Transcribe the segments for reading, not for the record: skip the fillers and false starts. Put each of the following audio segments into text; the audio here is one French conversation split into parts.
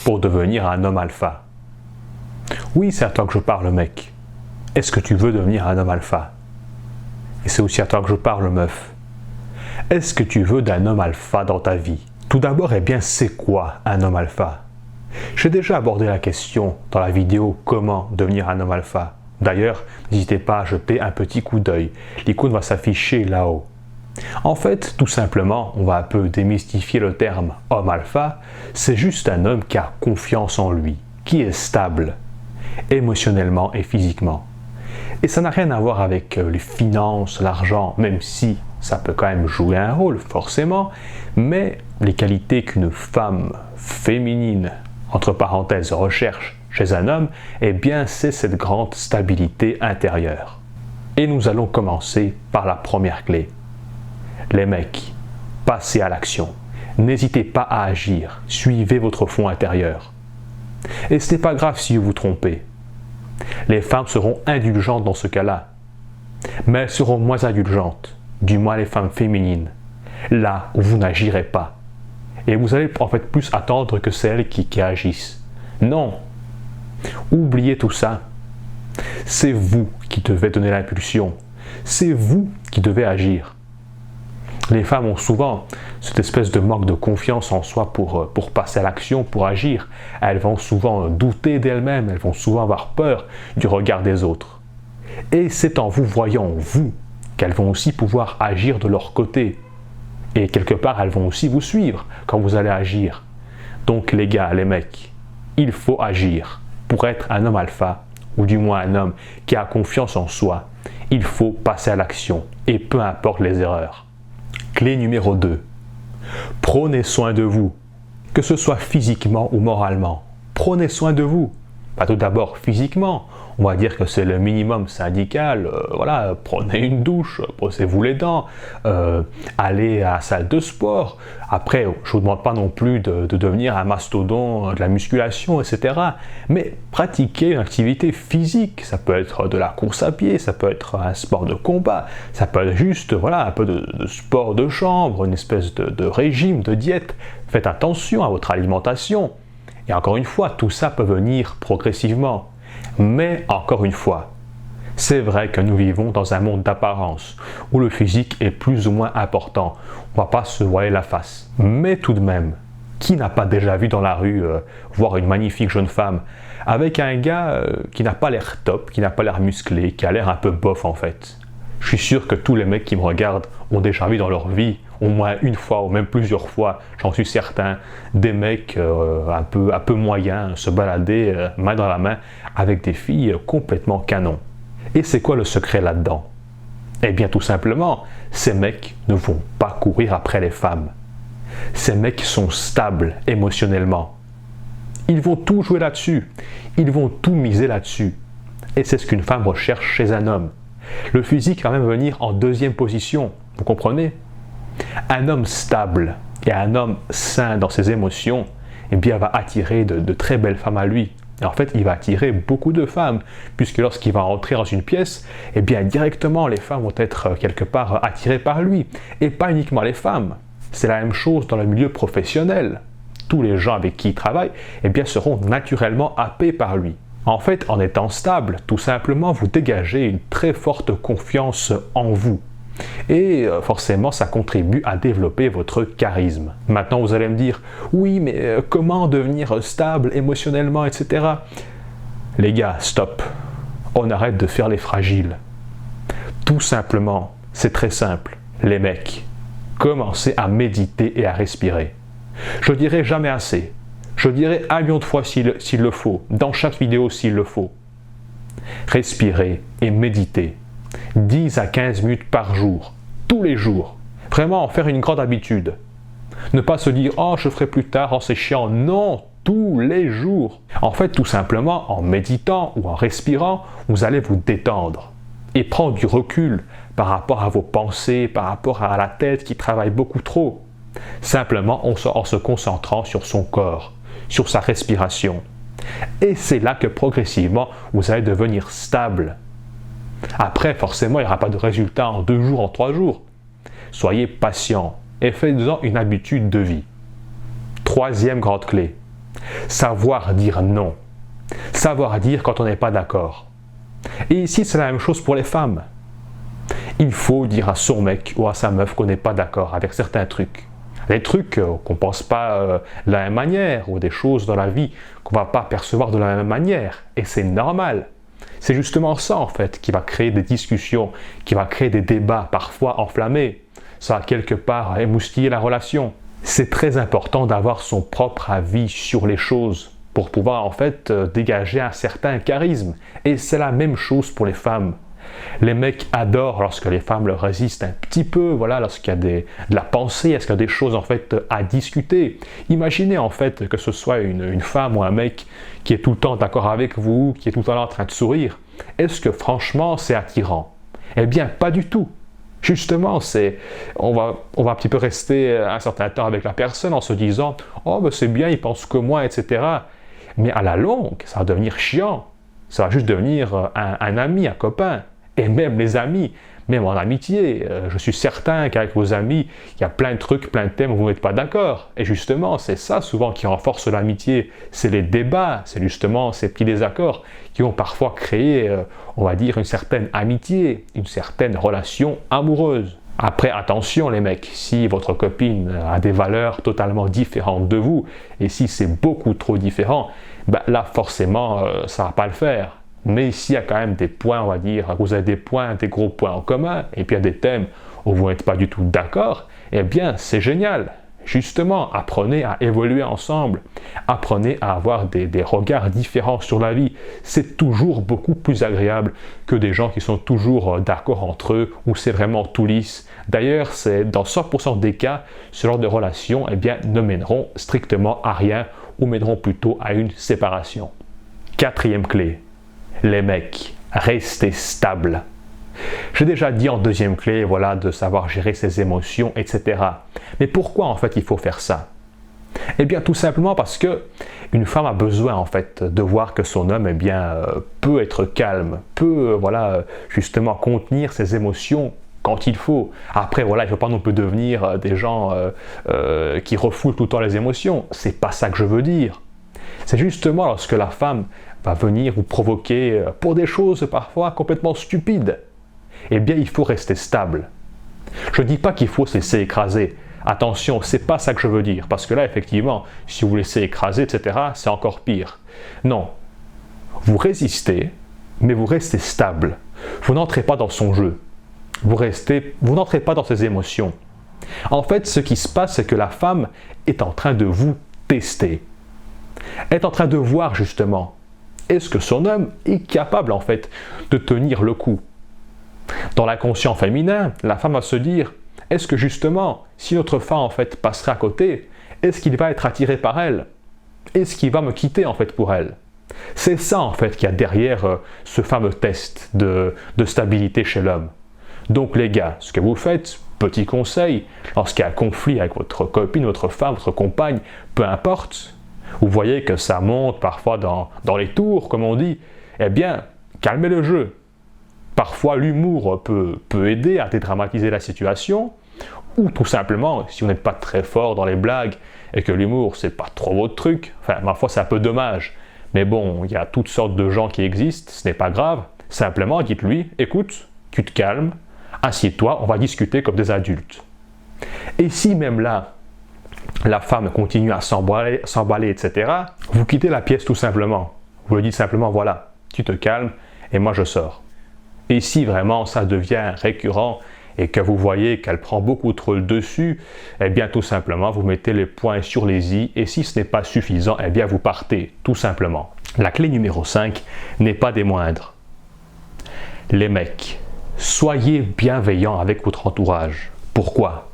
pour devenir un homme alpha? Oui, c'est à toi que je parle, mec. Est-ce que tu veux devenir un homme alpha? Et c'est aussi à toi que je parle, meuf. Est-ce que tu veux d'un homme alpha dans ta vie? Tout d'abord, eh bien, c'est quoi un homme alpha? J'ai déjà abordé la question dans la vidéo « Comment devenir un homme alpha ». D'ailleurs, n'hésitez pas à jeter un petit coup d'œil. L'icône va s'afficher là-haut. En fait, tout simplement, on va un peu démystifier le terme « homme alpha ». C'est juste un homme qui a confiance en lui, qui est stable, émotionnellement et physiquement. Et ça n'a rien à voir avec les finances, l'argent, même si ça peut quand même jouer un rôle, forcément, mais les qualités qu'une femme féminine, entre parenthèses, recherche chez un homme, eh bien, c'est cette grande stabilité intérieure. Et nous allons commencer par la première clé. Les mecs, passez à l'action. N'hésitez pas à agir. Suivez votre fond intérieur. Et ce n'est pas grave si vous vous trompez. Les femmes seront indulgentes dans ce cas-là. Mais elles seront moins indulgentes, du moins les femmes féminines, là où vous n'agirez pas. Et vous allez en fait plus attendre que celles qui agissent. Non. Oubliez tout ça. C'est vous qui devez donner l'impulsion. C'est vous qui devez agir. Les femmes ont souvent cette espèce de manque de confiance en soi pour passer à l'action, pour agir. Elles vont souvent douter d'elles-mêmes, elles vont souvent avoir peur du regard des autres. Et c'est en vous voyant, vous, qu'elles vont aussi pouvoir agir de leur côté. Et quelque part, elles vont aussi vous suivre quand vous allez agir. Donc les gars, les mecs, il faut agir. Pour être un homme alpha, ou du moins un homme qui a confiance en soi, il faut passer à l'action, et peu importe les erreurs. Clé numéro 2. Prenez soin de vous, que ce soit physiquement ou moralement. Prenez soin de vous. Tout d'abord physiquement, on va dire que c'est le minimum syndical. Voilà, prenez une douche, brossez-vous les dents, allez à la salle de sport. Après, je ne vous demande pas non plus de devenir un mastodon de la musculation, etc. Mais pratiquez une activité physique. Ça peut être de la course à pied, ça peut être un sport de combat, ça peut être juste voilà, un peu de sport de chambre, une espèce de régime, de diète. Faites attention à votre alimentation. Et encore une fois, tout ça peut venir progressivement. Mais encore une fois, c'est vrai que nous vivons dans un monde d'apparence, où le physique est plus ou moins important. On ne va pas se voiler la face. Mais tout de même, qui n'a pas déjà vu dans la rue voir une magnifique jeune femme avec un gars qui n'a pas l'air top, qui n'a pas l'air musclé, qui a l'air un peu bof en fait? Je suis sûr que tous les mecs qui me regardent ont déjà vu dans leur vie, au moins une fois ou même plusieurs fois, j'en suis certain, des mecs un peu moyens se balader main dans la main avec des filles complètement canon. Et c'est quoi le secret là-dedans? Eh bien tout simplement, ces mecs ne vont pas courir après les femmes. Ces mecs sont stables émotionnellement. Ils vont tout jouer là-dessus. Ils vont tout miser là-dessus. Et c'est ce qu'une femme recherche chez un homme. Le physique va même venir en deuxième position. Vous comprenez? Un homme stable et un homme sain dans ses émotions, eh bien, va attirer de très belles femmes à lui. Et en fait, il va attirer beaucoup de femmes, puisque lorsqu'il va entrer dans une pièce, eh bien, directement, les femmes vont être quelque part attirées par lui. Et pas uniquement les femmes. C'est la même chose dans le milieu professionnel. Tous les gens avec qui il travaille, eh bien, seront naturellement happés par lui. En fait, en étant stable, tout simplement, vous dégagez une très forte confiance en vous. Et forcément, ça contribue à développer votre charisme. Maintenant, vous allez me dire, oui, mais comment devenir stable émotionnellement, etc. Les gars, stop. On arrête de faire les fragiles. Tout simplement, c'est très simple. Les mecs, commencez à méditer et à respirer. Je dirai jamais assez. Je dirai 1 million de fois s'il le faut, dans chaque vidéo s'il le faut. Respirez et méditez. 10 à 15 minutes par jour, tous les jours. Vraiment en faire une grande habitude. Ne pas se dire « Oh, je ferai plus tard, oh, c'est chiant ». Non, tous les jours. En fait, tout simplement, en méditant ou en respirant, vous allez vous détendre et prendre du recul par rapport à vos pensées, par rapport à la tête qui travaille beaucoup trop. Simplement en se concentrant sur son corps, sur sa respiration. Et c'est là que progressivement, vous allez devenir stable. Après, forcément, il n'y aura pas de résultat en 2 jours, en 3 jours. Soyez patient et faites-en une habitude de vie. 3e grande clé. savoir dire non, savoir dire quand on n'est pas d'accord. Et ici, c'est la même chose pour les femmes. Il faut dire à son mec ou à sa meuf qu'on n'est pas d'accord avec certains trucs. Des trucs qu'on ne pense pas de la même manière, ou des choses dans la vie qu'on ne va pas percevoir de la même manière. Et c'est normal. C'est justement ça, en fait, qui va créer des discussions, qui va créer des débats parfois enflammés. Ça va quelque part émoustiller la relation. C'est très important d'avoir son propre avis sur les choses pour pouvoir, en fait, dégager un certain charisme. Et c'est la même chose pour les femmes. Les mecs adorent lorsque les femmes leur résistent un petit peu, voilà, lorsqu'il y a de la pensée, lorsqu'il y a des choses en fait à discuter. Imaginez en fait que ce soit une femme ou un mec qui est tout le temps d'accord avec vous, qui est tout le temps en train de sourire. Est-ce que franchement c'est attirant? Eh bien pas du tout. Justement, on va un petit peu rester un certain temps avec la personne en se disant « Oh ben c'est bien, il pense que moi, etc. » Mais à la longue, ça va devenir chiant. Ça va juste devenir un ami, un copain. Et même les amis, même en amitié, je suis certain qu'avec vos amis, il y a plein de trucs, plein de thèmes où vous n'êtes pas d'accord. Et justement, c'est ça souvent qui renforce l'amitié. C'est les débats, c'est justement ces petits désaccords qui vont parfois créer, on va dire, une certaine amitié, une certaine relation amoureuse. Après, attention les mecs, si votre copine a des valeurs totalement différentes de vous, et si c'est beaucoup trop différent, ben là forcément, ça ne va pas le faire. Mais s'il y a quand même des points, on va dire, vous avez des points, des gros points en commun, et puis il y a des thèmes où vous n'êtes pas du tout d'accord, eh bien c'est génial. Justement, apprenez à évoluer ensemble, apprenez à avoir des regards différents sur la vie. C'est toujours beaucoup plus agréable que des gens qui sont toujours d'accord entre eux, où c'est vraiment tout lisse. D'ailleurs, c'est dans 100% des cas, ce genre de relations eh bien, ne mèneront strictement à rien, ou mèneront plutôt à une séparation. Quatrième clé. Les mecs, restez stables. J'ai déjà dit en deuxième clé, voilà, de savoir gérer ses émotions, etc. Mais pourquoi en fait il faut faire ça? Eh bien tout simplement parce que une femme a besoin en fait de voir que son homme eh bien, peut être calme, peut voilà, justement contenir ses émotions quand il faut. Après voilà, il ne faut pas non plus devenir des gens qui refoulent tout le temps les émotions. C'est pas ça que je veux dire. C'est justement lorsque la femme va venir vous provoquer pour des choses parfois complètement stupides, eh bien il faut rester stable. Je ne dis pas qu'il faut se laisser écraser. Attention, c'est pas ça que je veux dire, parce que là effectivement, si vous vous laissez écraser, etc., c'est encore pire. Non, vous résistez, mais vous restez stable. Vous n'entrez pas dans son jeu. Vous n'entrez pas dans ses émotions. En fait, ce qui se passe, c'est que la femme est en train de vous tester. Elle est en train de voir justement, est-ce que son homme est capable en fait de tenir le coup? Dans l'inconscient féminin, la femme va se dire, est-ce que justement, si notre femme en fait passerait à côté, est-ce qu'il va être attiré par elle? Est-ce qu'il va me quitter en fait pour elle? C'est ça en fait qu'il y a derrière ce fameux test de stabilité chez l'homme. Donc les gars, ce que vous faites, petit conseil, lorsqu'il y a un conflit avec votre copine, votre femme, votre compagne, peu importe, vous voyez que ça monte parfois dans les tours, comme on dit, eh bien, calmez le jeu. Parfois, l'humour peut aider à dédramatiser la situation, ou tout simplement, si vous n'êtes pas très fort dans les blagues et que l'humour, c'est pas trop votre truc, enfin, ma foi, c'est un peu dommage. Mais bon, il y a toutes sortes de gens qui existent, ce n'est pas grave. Simplement, dites-lui, écoute, tu te calmes, assieds-toi, on va discuter comme des adultes. Et si même là, la femme continue à s'emballer, etc., vous quittez la pièce tout simplement. Vous lui dites simplement, voilà, tu te calmes et moi je sors. Et si vraiment ça devient récurrent et que vous voyez qu'elle prend beaucoup trop le dessus, eh bien tout simplement vous mettez les points sur les i et si ce n'est pas suffisant, eh bien vous partez tout simplement. La clé numéro 5 n'est pas des moindres. Les mecs, soyez bienveillants avec votre entourage. Pourquoi?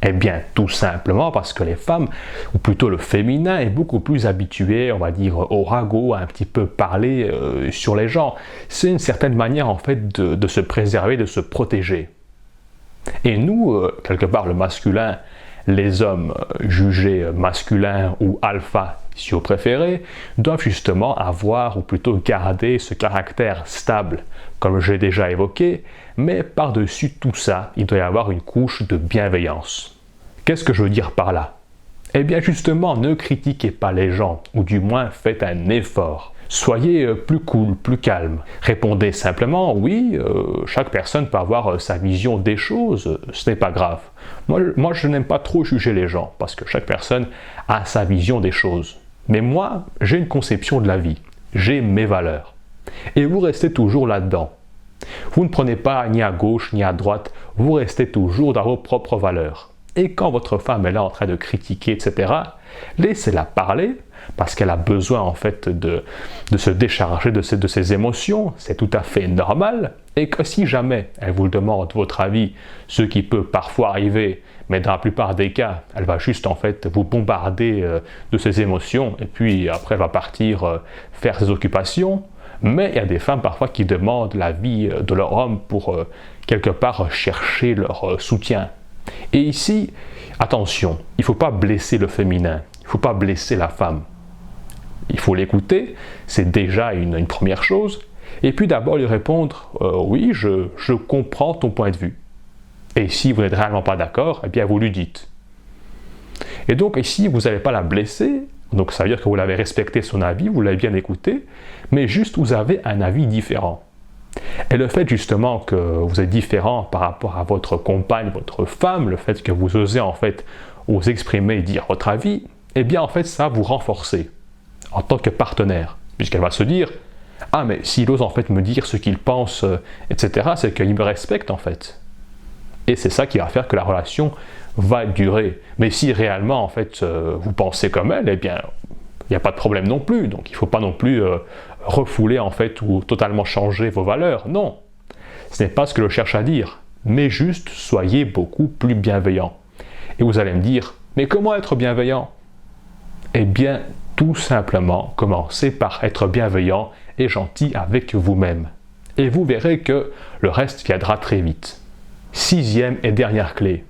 Eh bien, tout simplement parce que les femmes, ou plutôt le féminin, est beaucoup plus habitué, on va dire, au ragot, à un petit peu parler sur les gens. C'est une certaine manière, en fait, de se préserver, de se protéger. Et nous, quelque part, le masculin, les hommes jugés masculins ou alpha, si vous préférez, doivent justement avoir, ou plutôt garder ce caractère stable, comme j'ai déjà évoqué, mais par-dessus tout ça, il doit y avoir une couche de bienveillance. Qu'est-ce que je veux dire par là? Eh bien justement, ne critiquez pas les gens, ou du moins faites un effort. Soyez plus cool, plus calme. Répondez simplement, oui, chaque personne peut avoir sa vision des choses, ce n'est pas grave. Moi je n'aime pas trop juger les gens, parce que chaque personne a sa vision des choses. Mais moi, j'ai une conception de la vie, j'ai mes valeurs. Et vous restez toujours là-dedans. Vous ne prenez pas ni à gauche ni à droite, vous restez toujours dans vos propres valeurs. Et quand votre femme est là en train de critiquer, etc., laissez-la parler, parce qu'elle a besoin en fait de se décharger de ses émotions, c'est tout à fait normal, et que si jamais elle vous demande votre avis, ce qui peut parfois arriver, mais dans la plupart des cas, elle va juste en fait vous bombarder de ses émotions, et puis après elle va partir faire ses occupations. Mais il y a des femmes parfois qui demandent l'avis de leur homme pour quelque part chercher leur soutien. Et ici, attention, il ne faut pas blesser le féminin, il ne faut pas blesser la femme. Il faut l'écouter, c'est déjà une première chose. Et puis d'abord lui répondre, oui, je comprends ton point de vue. Et si vous n'êtes réellement pas d'accord, eh bien vous lui dites. Et donc ici, vous n'allez pas la blesser, donc ça veut dire que vous l'avez respecté son avis, vous l'avez bien écouté, mais juste vous avez un avis différent. Et le fait justement que vous êtes différent par rapport à votre compagne, votre femme, le fait que vous osez en fait vous exprimer et dire votre avis, eh bien en fait ça va vous renforcer en tant que partenaire, puisqu'elle va se dire « Ah mais s'il ose en fait me dire ce qu'il pense, etc., c'est qu'il me respecte en fait. » Et c'est ça qui va faire que la relation va durer. Mais si réellement en fait vous pensez comme elle, eh bien il n'y a pas de problème non plus. Donc il ne faut pas non plus refouler en fait ou totalement changer vos valeurs. Non, ce n'est pas ce que je cherche à dire. Mais juste soyez beaucoup plus bienveillant. Et vous allez me dire, mais comment être bienveillant? Eh bien tout simplement commencez par être bienveillant et gentil avec vous-même. Et vous verrez que le reste viendra très vite. 6e et dernière clé,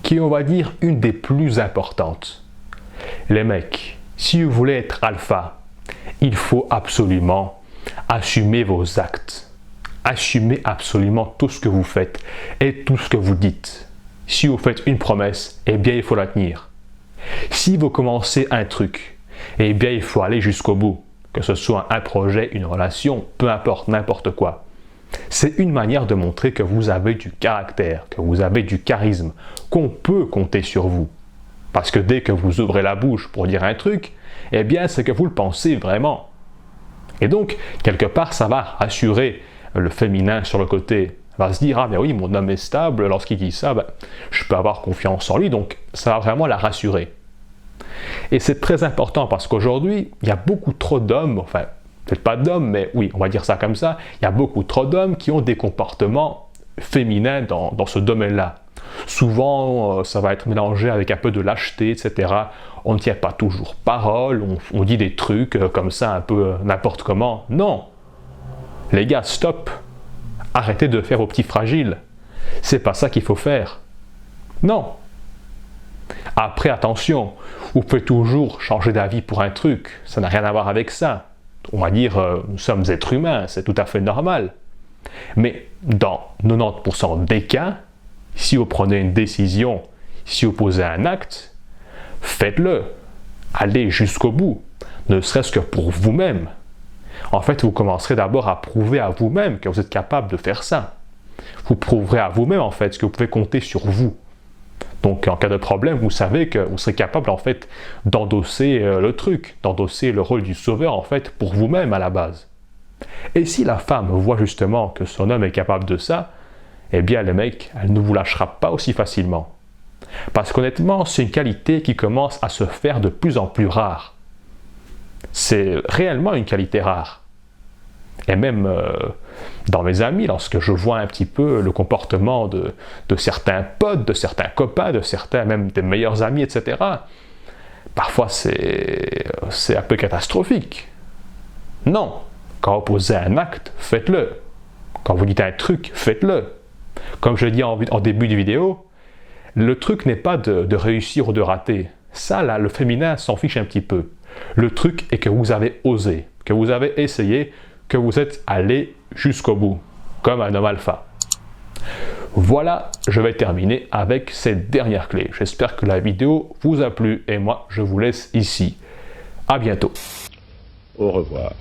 qui est on va dire une des plus importantes. Les mecs, si vous voulez être alpha, il faut absolument assumer vos actes. Assumez absolument tout ce que vous faites et tout ce que vous dites. Si vous faites une promesse, eh bien il faut la tenir. Si vous commencez un truc, eh bien il faut aller jusqu'au bout. Que ce soit un projet, une relation, peu importe, n'importe quoi. C'est une manière de montrer que vous avez du caractère, que vous avez du charisme, qu'on peut compter sur vous. Parce que dès que vous ouvrez la bouche pour dire un truc, eh bien c'est que vous le pensez vraiment. Et donc, quelque part, ça va rassurer le féminin sur le côté. Il va se dire, ah ben oui, mon homme est stable, lorsqu'il dit ça, ben, je peux avoir confiance en lui, donc ça va vraiment la rassurer. Et c'est très important parce qu'aujourd'hui, il y a beaucoup trop d'hommes, enfin, peut-être pas d'hommes, mais oui, on va dire ça comme ça, il y a beaucoup trop d'hommes qui ont des comportements féminins dans ce domaine-là. Souvent, ça va être mélangé avec un peu de lâcheté, etc. On ne tient pas toujours parole, on dit des trucs comme ça, un peu n'importe comment. Non! Les gars, stop! Arrêtez de faire vos petits fragiles. C'est pas ça qu'il faut faire. Non! Après, attention, vous pouvez toujours changer d'avis pour un truc, ça n'a rien à voir avec ça. On va dire, nous sommes êtres humains, c'est tout à fait normal. Mais dans 90% des cas, si vous prenez une décision, si vous posez un acte, faites-le. Allez jusqu'au bout, ne serait-ce que pour vous-même. En fait, vous commencerez d'abord à prouver à vous-même que vous êtes capable de faire ça. Vous prouverez à vous-même en fait que vous pouvez compter sur vous. Donc en cas de problème, vous savez que vous serez capable en fait d'endosser le truc, d'endosser le rôle du sauveur en fait pour vous-même à la base. Et si la femme voit justement que son homme est capable de ça, eh bien le mec, elle ne vous lâchera pas aussi facilement. Parce qu'honnêtement, c'est une qualité qui commence à se faire de plus en plus rare. C'est réellement une qualité rare. Et même dans mes amis, lorsque je vois un petit peu le comportement de certains potes, de certains copains, de certains même des meilleurs amis, etc., parfois c'est un peu catastrophique. Non, quand vous posez un acte, faites-le. Quand vous dites un truc, faites-le. Comme je l'ai dit en début de vidéo, le truc n'est pas de réussir ou de rater. Ça, là, le féminin s'en fiche un petit peu. Le truc est que vous avez osé, que vous avez essayé, que vous êtes allé jusqu'au bout, comme un homme alpha. Voilà, je vais terminer avec cette dernière clé. J'espère que la vidéo vous a plu et moi je vous laisse ici. À bientôt. Au revoir.